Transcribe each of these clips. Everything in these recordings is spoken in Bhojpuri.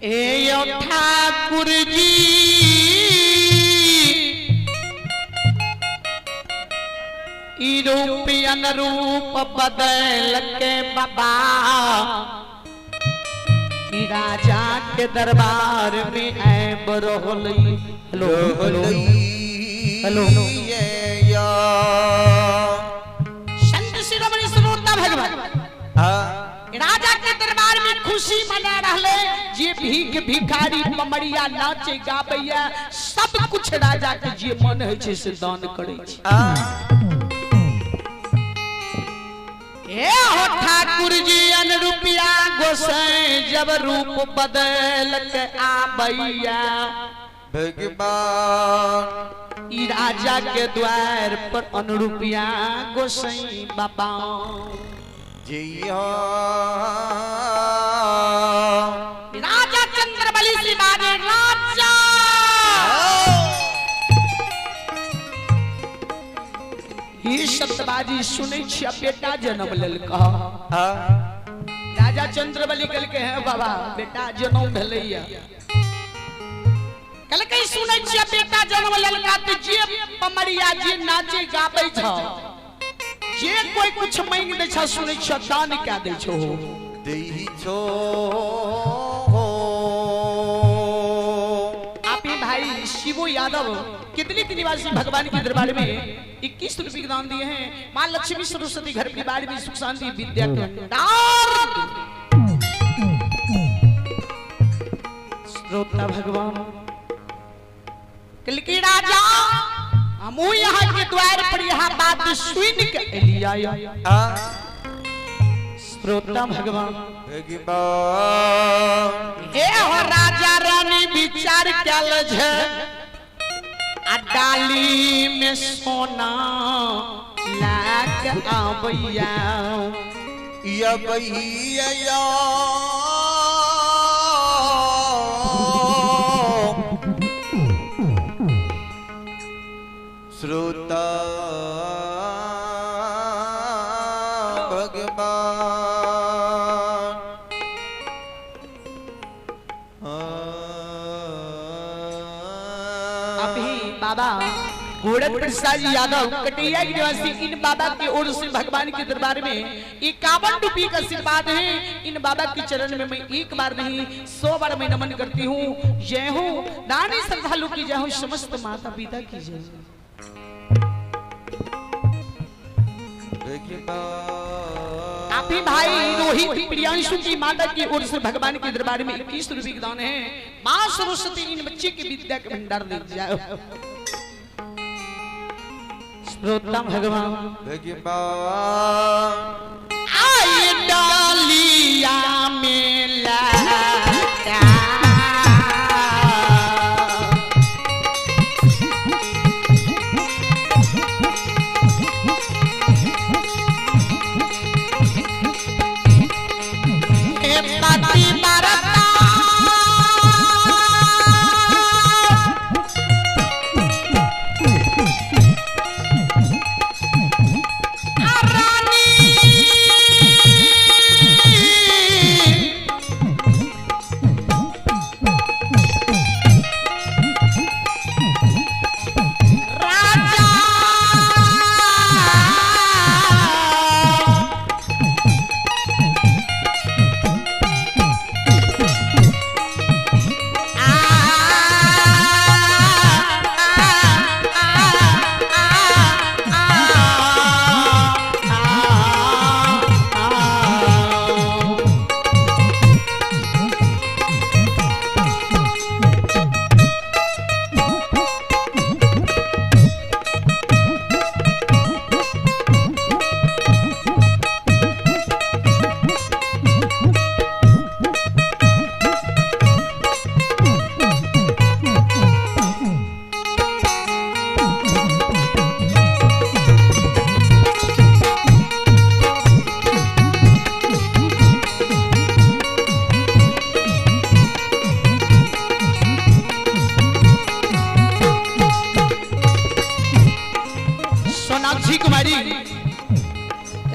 ए ठाकुर जी रूप अनरूप बदल के बाबा राजा के दरबार में है बरोहली। Hello hello hello Sant Shiromani श्रोता भगवान राजा के दरबार में खुशी मना रहले। जे भीख भिखारी पमड़िया नाचे गाबैया सब कुछ राजा के जे मन है छे से दान करे छे। ए हो ठाकुर जी अनरूपिया गोसाई जब रूप बदल के आबैया भगवान ई राजा के द्वार पर अनरूपिया गोसाई बाबा राजा चंद्रबली से बाजे राजा ये शब्दबाजी सुनै छियै बेटा जन्म लेल कह। राजा चंद्रबली कहल के है बाबा बेटा जन्म भेलैया कहल के सुनै छियै बेटा जन्म लेल का त जे पमरिया जे नाचे गाबै छ जे कोई कुछ मांग दे छ सुनै छ दान क्या दे छो देही छो आपी भाई शिवो यादव कितनी निवासी भगवान के दरबार में 21 रुपए के दान दिए हैं। मां लक्ष्मी सरस्वती घर परिवार में सुख शांति विद्या के भंडार। श्रोता भगवान कलकी राजा हमू यहाँ के द्वार पर यहाँ बात सुन के एलिया श्रोता भगवान ए हो राजा रानी विचार कैल छे डाली में सोना लाग आबैया या भैया श्रोता भगवान अभी बाबा गोरख प्रसाद यादव कटिया के निवासी इन बाबा की ओर से भगवान के दरबार में 51 रुपये का आशीर्वाद है। इन बाबा के चरण में मैं एक बार नहीं 100 बार मैं नमन करती हूँ। जय हो रानी श्रद्धालु की जय हो समस्त माता पिता की जय। आपी भाई रोहित प्रियांशु की माता की ओर से भगवान के दरबार में 21 रुपये के दान है। मां सरस्वती इन बच्चे की विद्या के भंडार दे जाओ। श्रोता भगवान आई डालिया में लगा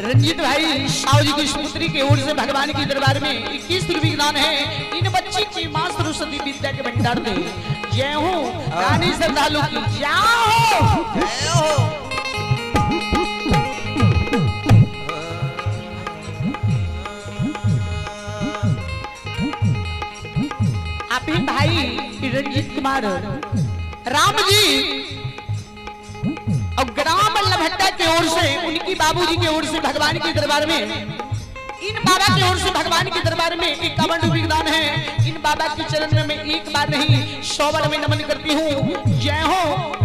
रंजीत भाई साहू जी की स्पुत्री की ओर से भगवान के दरबार में 21 रुपये दान है। इन बच्ची की मां सदी विद्या के भंडार दे। जय हो रानी श्रद्धालु की जय हो, जय हो। आप ही भाई रंजीत कुमार राम जी और ग्राम बल्लभट्टा की ओर से, उनकी बाबूजी की ओर से भगवान के दरबार में, इन बाबा की ओर से भगवान के दरबार में 51 रुपये दान है। इन बाबा के चरण में मैं एक बार नहीं 100 बार में नमन करती हूँ। जय हो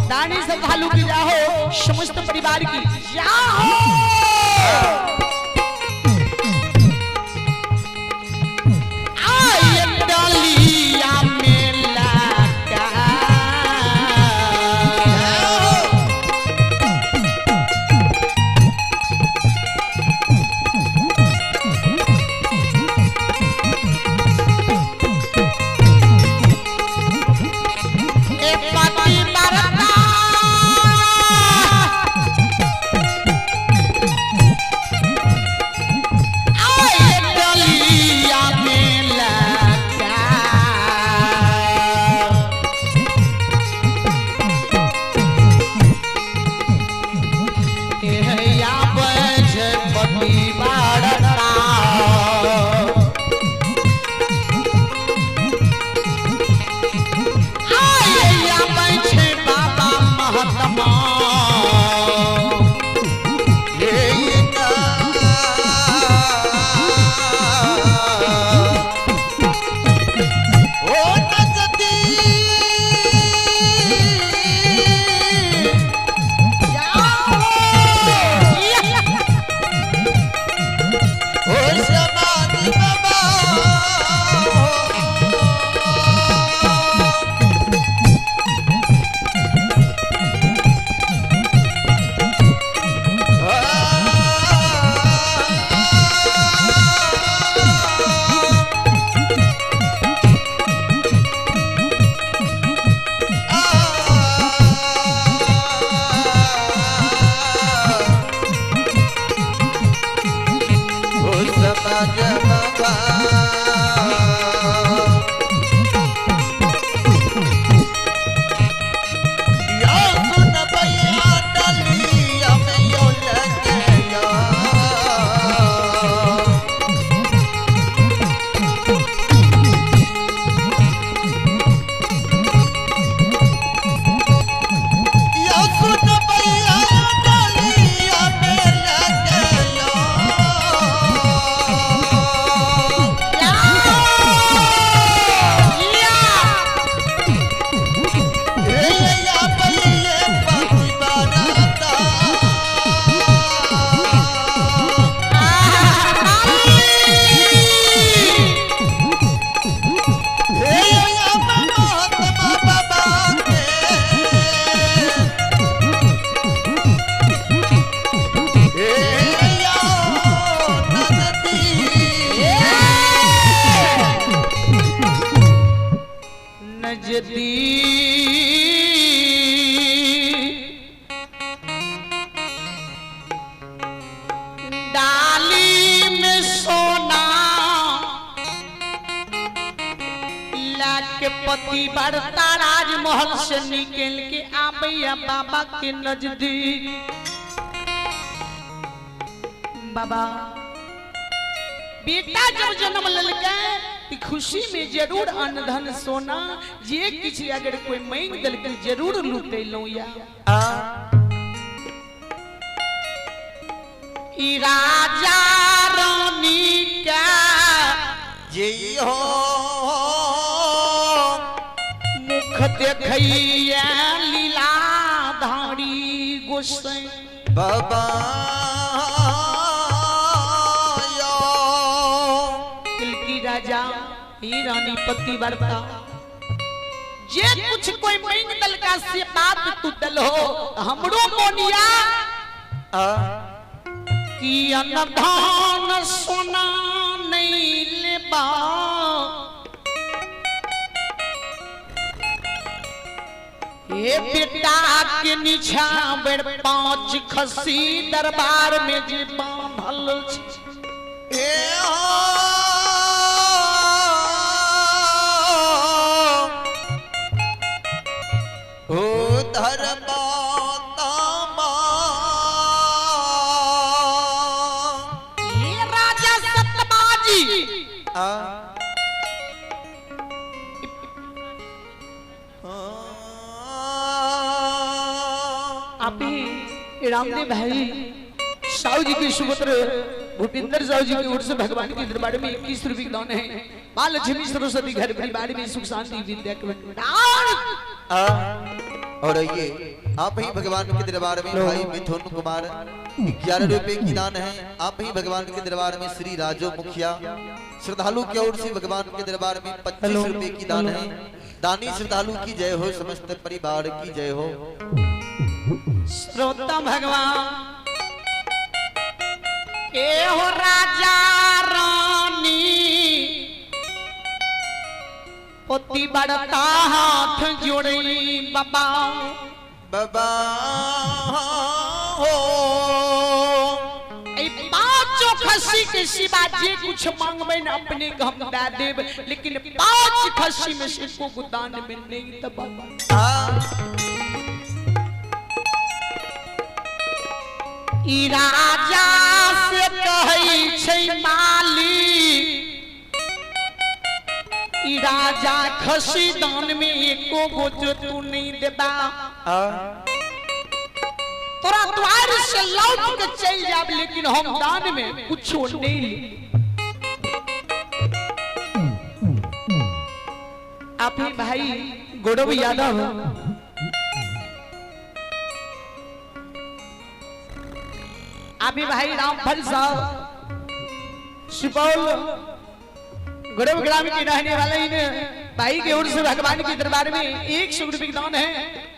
रानी श्रद्धालु की जय हो, समस्त परिवार की जय हो। पति बढ़ता राजमहल से निकल के आबैया बाबा के नजदीक। बाबा बेटा जब जन्म ललका खुशी में जरूर अन्न धन सोना जे किसी अगर कोई मांग दल के जरूर लूटे लो या ई राजा रानी का जय हो मुख देखैया लीला धारी गोसाई बाबा राजा ही रानी पति वर्ता जे कुछ कोई मांग दल का से बात तू दल हो हमरो मोनिया कि अनधान सोना नहीं लेबा ये बेटा के नीचा बेर 5 खसी दरबार में जे बांधल ए आप ही रामदेव भाई साहू जी के सुपुत्र भूपिंदर साहू जी की ओर से भगवान के दरबार में 21 रुपए दान है। मां लक्ष्मी सरस्वती घर परिवार में सुख शांति विद्या के और ये आप ही भगवान के दरबार में भाई मिथुन कुमार 11 रुपए की दान है। आप ही भगवान के दरबार में श्री राजो मुखिया श्रद्धालु की ओर से भगवान के दरबार में 25 रुपए की दान है। दानी श्रद्धालु की जय हो, समस्त परिवार की जय हो। श्रोता भगवान ए हो राजा रानी पोती बड़ता हाथ जोड़ी बाबा बाबा हो पांचों खस्सी के सिवा जे कुछ मांगबे न अपने के हम दे देब, लेकिन 5 खस्सी में से को दान में नहीं त बाबा ई राजा से कहै छै मालिक ई राजा खस्सी दान में एको गो जो तू नहीं देबा तोरा द्वार से लौट के चल जाब, लेकिन हम दान में कुछ नहीं ले। आप ही भाई गौरव यादव अभी भाई रामफल साहब सुपौल गौरव ग्राम के रहने वाले इन भाई की ओर से भगवान के दरबार में 100 रुपए की दान है।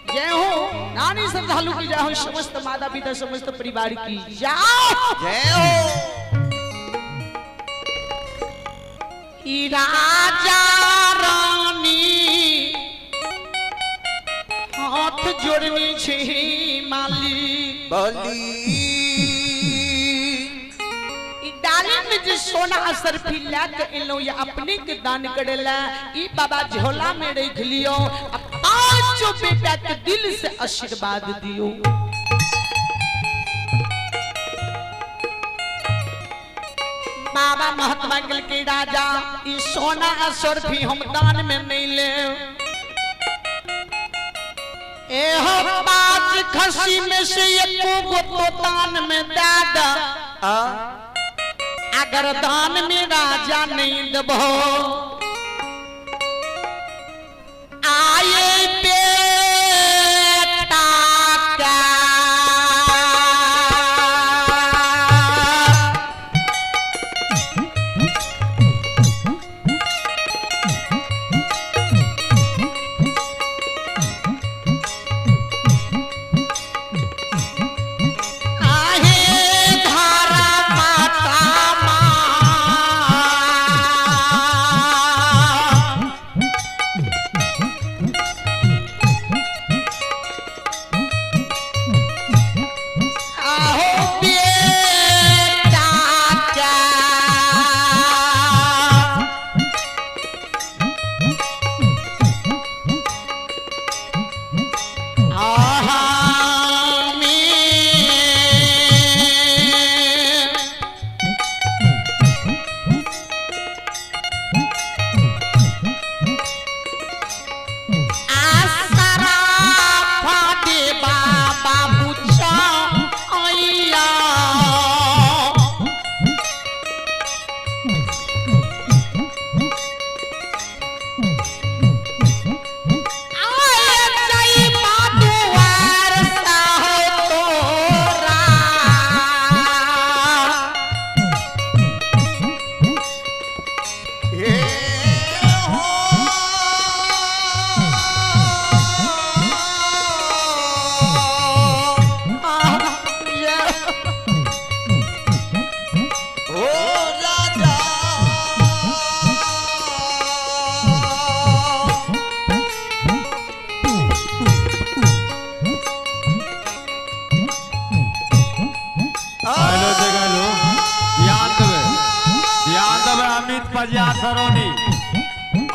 जय हो नानी श्रद्धालु की जय हो, समस्त माता पिता समस्त परिवार की जय हो। राजा रानी हाथ जोड़नी छे मालिक बोली डाली में जो सोना असर फिला के एलो या अपने के दान करेला ई बाबा झोला में रख लियो, 5 बेटा के दिल से आशीर्वाद दियो। बाबा महात्मा गल के राजा ई सोना असर भी हम दान में नहीं ले। एहो 5 खस्सी में से एको गो तो दान में दे दा, अगर दान में राजा नहीं दबो आए बेटा का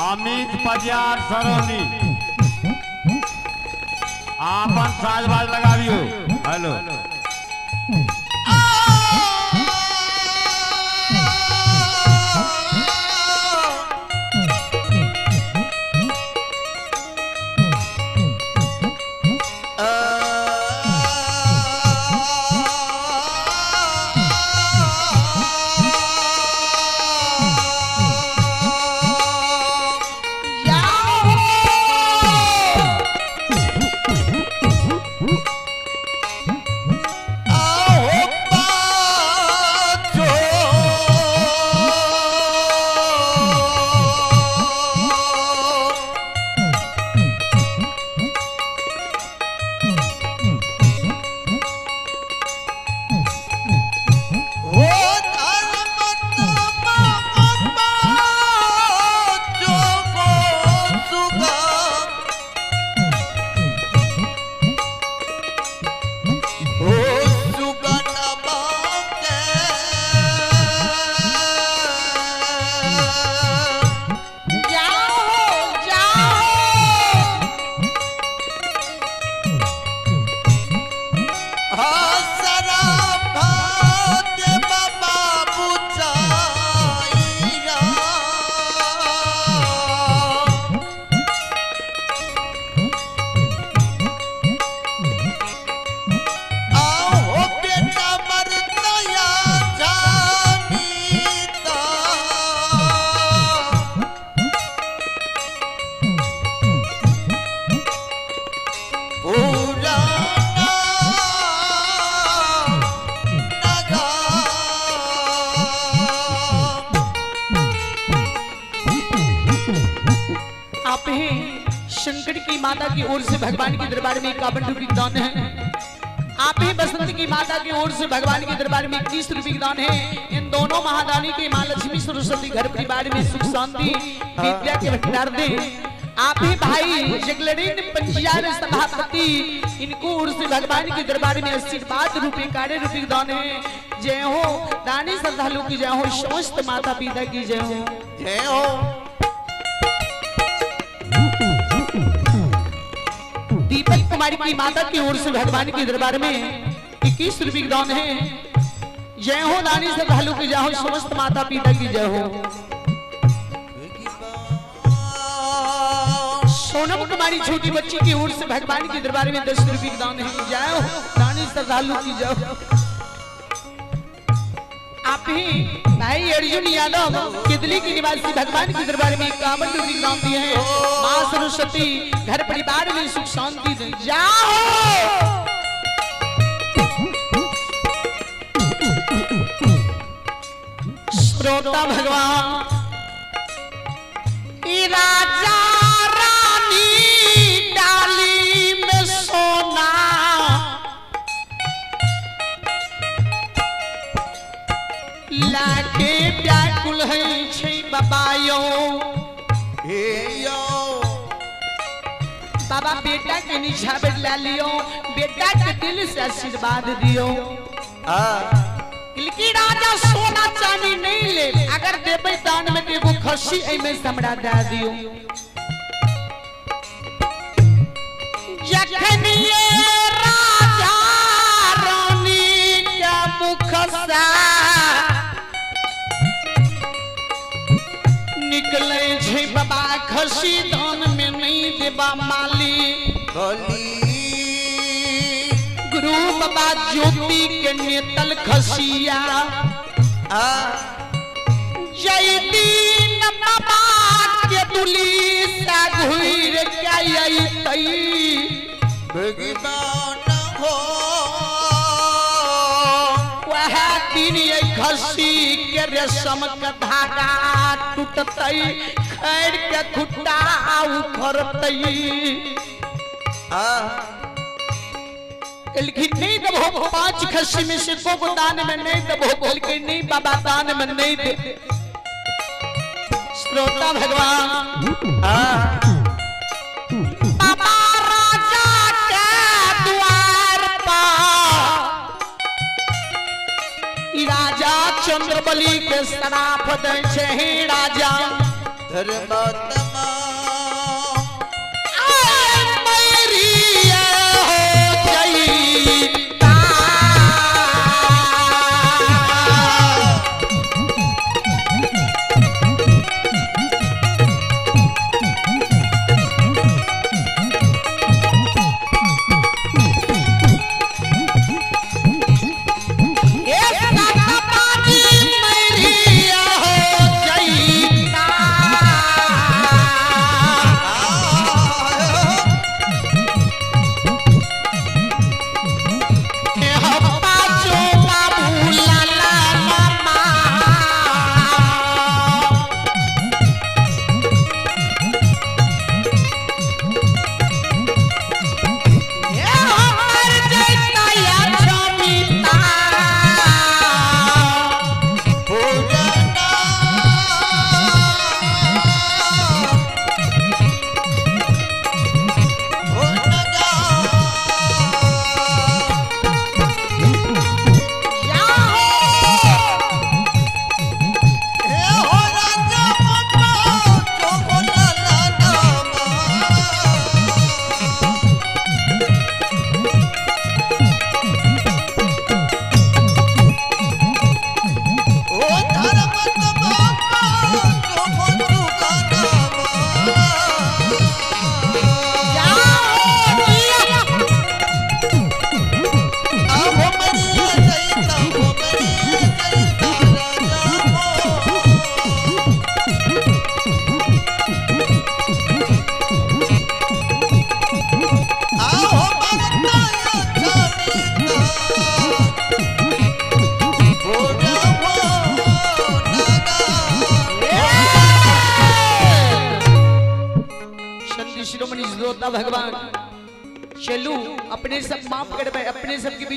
अमित पजार सरोनी आपन साजबाज लगावियो। हेलो आप हैं शंकर की माता की ओर से भगवान के दरबार में 51 रुपये का दान है। आप हैं बसंत की माता की ओर से भगवान के दरबार में 21 रुपये का दान है। इन दोनों महादानी के मां लक्ष्मी सरस्वती घर परिवार में सुख शांति विद्या के भंडार दे। आप ही भाई जगलरीन पंचायत सभापति इनको ओर से भगवान के दरबार में 80 रुपये कार्य रुपये का दान है। जय हो दानी श्रद्धालु की जय हो, समस्त माता पिता की जय हो, जय हो। दीपक कुमारी की माता की ओर से भगवान के दरबार में 21 रुपये का दान है। जय हो दानी श्रद्धालु की जय हो, समस्त माता पिता की जय हो। सोनम कुमारी छोटी बच्ची की ओर से भगवान के दरबार में 10 रुपये का दान है। जय हो दानी श्रद्धालु की जय हो। आप ही भाई अर्जुन यादव किदली के निवासी भगवान के दरबार में 51 रुपये का दान दिए हैं। मां सरस्वती घर परिवार में सुख शांति दे। जाओ श्रोता भगवान राजा रानी डाली में सोना लाके व्याकुल है छे बाबायो हे यो बाबा बेटा के निछावर ला लियो, बेटा के दिल से आशीर्वाद दियो। कि राजा सोना चांदी नहीं ले, अगर देवे दान में एगो खस्सी एमे से हमरा दे दियो। जखन ये राजा रानी के मुख से निकले छे बाबा खस्सी दान में नहीं देबा माली गुरु बाबा ज्योति के नेतल खसिया जय दीन बाबा के दुली सा घुर के आई भगवान हो वह दिन ये खसी के रेशम का धागा टूटतई खैर के खुट्टा उखड़तई। लेकिन नहीं दबो 5 खस्सी में से को दान में नहीं दबो, बल्कि नहीं बाबा दान में नहीं दे। श्रोता भगवान बाबा राजा के द्वार पर राजा चंद्रबली के श्राप दे छे। राजा धर्मात्मा श्री शिरोमणि श्रोता भगवान चलू अपने सब माफ कर अपने सब के बीच